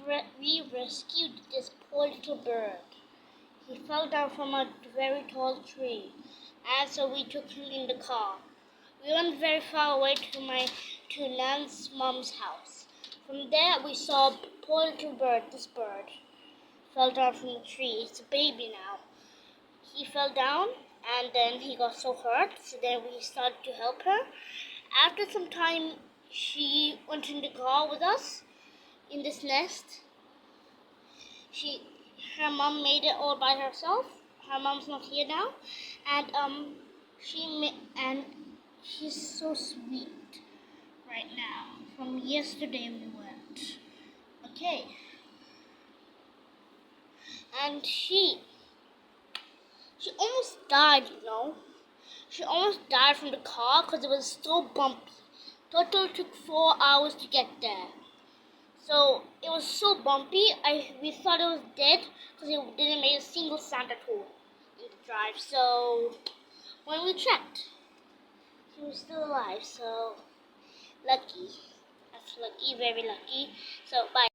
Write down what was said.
we rescued this poor little bird. He fell down from a very tall tree, and so we took him in the car. We went very far away to Nan's mom's house. From there, we saw a poor little bird. This bird fell down from the tree. It's a baby now. He fell down, and then he got so hurt. So then we started to help her. After some time, she went in the car with us in this nest. Her mom made it all by herself. Her mom's not here now, and she's so sweet right now. From yesterday we went. Okay. And she almost died, you know. She almost died from the car because it was so bumpy. Total took 4 hours to get there. So it was so bumpy, we thought it was dead because it didn't make a single sound at all in the drive. So when we checked, he was still alive. So lucky. That's lucky, very lucky. So bye.